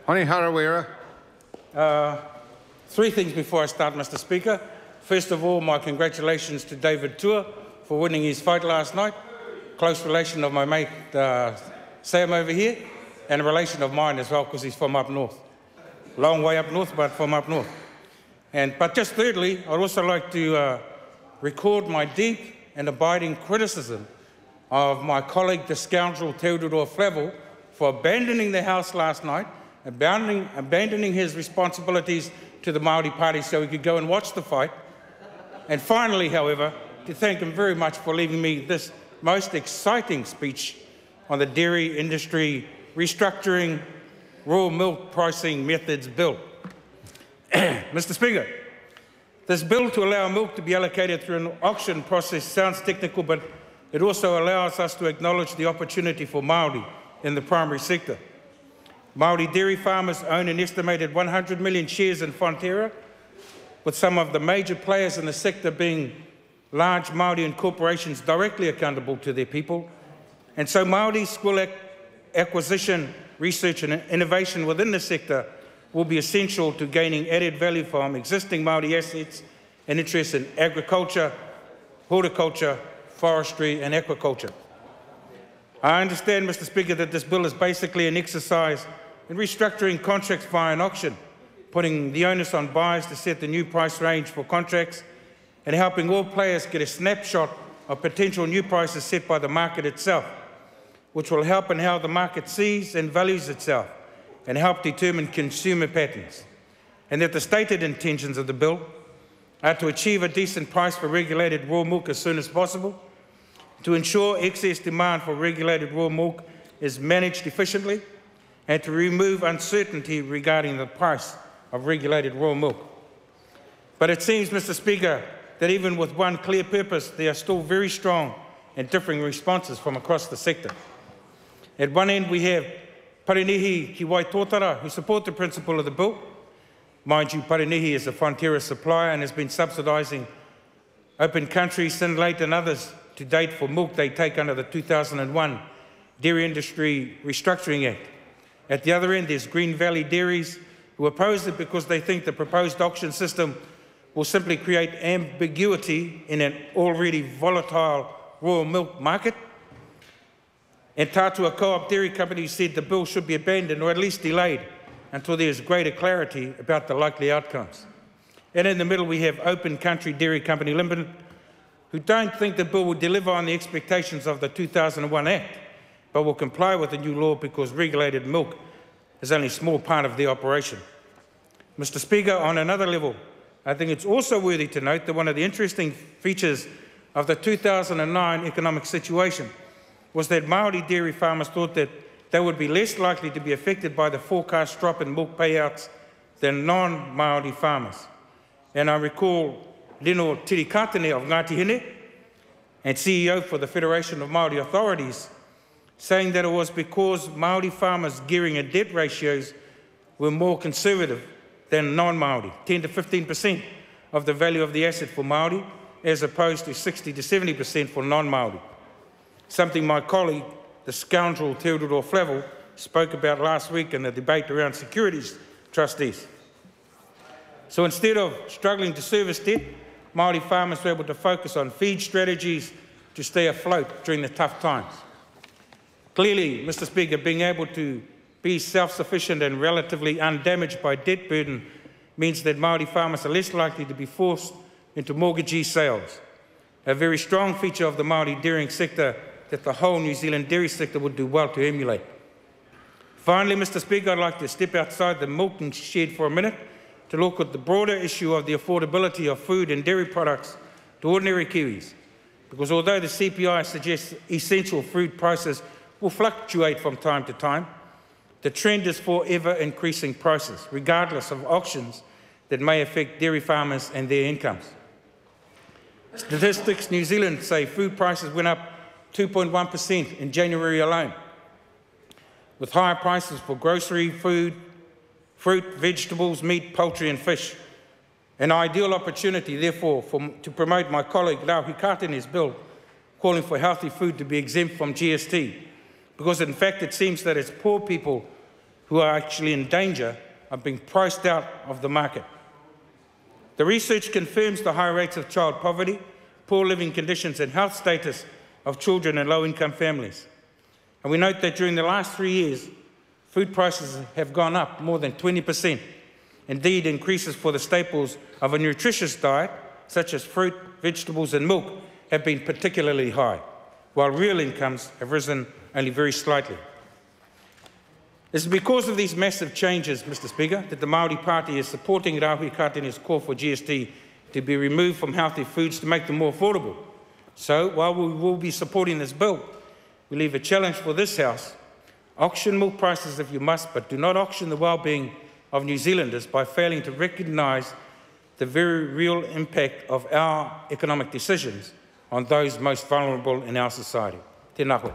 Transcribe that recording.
Honi Harawira. Three things before I start, Mr. Speaker. First of all, my congratulations to David Tua for winning his fight last night. Close relation of my mate Sam over here, and a relation of mine as well, because he's from up north. Long way up north, but from up north. But just thirdly, I'd also like to record my deep and abiding criticism of my colleague, the scoundrel Tokerau Flavel, for abandoning the House last night, abandoning his responsibilities to the Māori Party so he could go and watch the fight. And finally, however, to thank him very much for leaving me this most exciting speech on the dairy industry restructuring raw milk pricing methods bill. Mr. Speaker, this bill to allow milk to be allocated through an auction process sounds technical, but it also allows us to acknowledge the opportunity for Māori in the primary sector. Māori dairy farmers own an estimated 100 million shares in Fonterra, with some of the major players in the sector being large Māori corporations directly accountable to their people. And so Māori skill acquisition, research and innovation within the sector will be essential to gaining added value from existing Māori assets and interests in agriculture, horticulture, forestry and aquaculture. I understand, Mr. Speaker, that this bill is basically an exercise in restructuring contracts via an auction, putting the onus on buyers to set the new price range for contracts and helping all players get a snapshot of potential new prices set by the market itself, which will help in how the market sees and values itself and help determine consumer patterns. And that the stated intentions of the bill are to achieve a decent price for regulated raw milk as soon as possible, to ensure excess demand for regulated raw milk is managed efficiently, and to remove uncertainty regarding the price of regulated raw milk. But it seems, Mr. Speaker, that even with one clear purpose, there are still very strong and differing responses from across the sector. At one end, we have Parenihi ki Waitotara, who support the principle of the bill. Mind you, Parenihi is a Fonterra supplier and has been subsidising Open Country, Synlait and others to date for milk they take under the 2001 Dairy Industry Restructuring Act. At the other end, there's Green Valley Dairies, who oppose it because they think the proposed auction system will simply create ambiguity in an already volatile raw milk market. And Tatua Co-op Dairy Company said the bill should be abandoned or at least delayed until there is greater clarity about the likely outcomes. And in the middle, we have Open Country Dairy Company Limited, who don't think the bill will deliver on the expectations of the 2001 Act, but will comply with the new law because regulated milk is only a small part of their operation. Mr. Speaker, on another level, I think it's also worthy to note that one of the interesting features of the 2009 economic situation was that Māori dairy farmers thought that they would be less likely to be affected by the forecast drop in milk payouts than non-Māori farmers. And I recall Lino Tirikatene of Ngāti Hine and CEO for the Federation of Māori Authorities saying that it was because Māori farmers' gearing and debt ratios were more conservative than non-Māori, 10 to 15% of the value of the asset for Māori, as opposed to 60 to 70% for non-Māori. Something my colleague, the scoundrel Tokerau Flavel, spoke about last week in the debate around securities trustees. So instead of struggling to service debt, Māori farmers were able to focus on feed strategies to stay afloat during the tough times. Clearly, Mr. Speaker, being able to be self-sufficient and relatively undamaged by debt burden means that Māori farmers are less likely to be forced into mortgagee sales, a very strong feature of the Māori dairying sector that the whole New Zealand dairy sector would do well to emulate. Finally, Mr. Speaker, I'd like to step outside the milking shed for a minute to look at the broader issue of the affordability of food and dairy products to ordinary Kiwis, because although the CPI suggests essential food prices will fluctuate from time to time, the trend is for ever-increasing prices, regardless of auctions that may affect dairy farmers and their incomes. Statistics New Zealand say food prices went up 2.1% in January alone, with higher prices for grocery, food, fruit, vegetables, meat, poultry and fish. An ideal opportunity, therefore, to promote my colleague Rauhi Kātene's bill calling for healthy food to be exempt from GST, because in fact it seems that it's poor people who are actually in danger of being priced out of the market. The research confirms the high rates of child poverty, poor living conditions and health status of children in low-income families. And we note that during the last 3 years, food prices have gone up more than 20%. Indeed, increases for the staples of a nutritious diet, such as fruit, vegetables and milk, have been particularly high, while real incomes have risen only very slightly. It's because of these massive changes, Mr. Speaker, that the Māori Party is supporting Rāhui Kātene's call for GST to be removed from healthy foods to make them more affordable. So, while we will be supporting this bill, we leave a challenge for this House. Auction milk prices if you must, but do not auction the well-being of New Zealanders by failing to recognise the very real impact of our economic decisions on those most vulnerable in our society. Tēnā koe.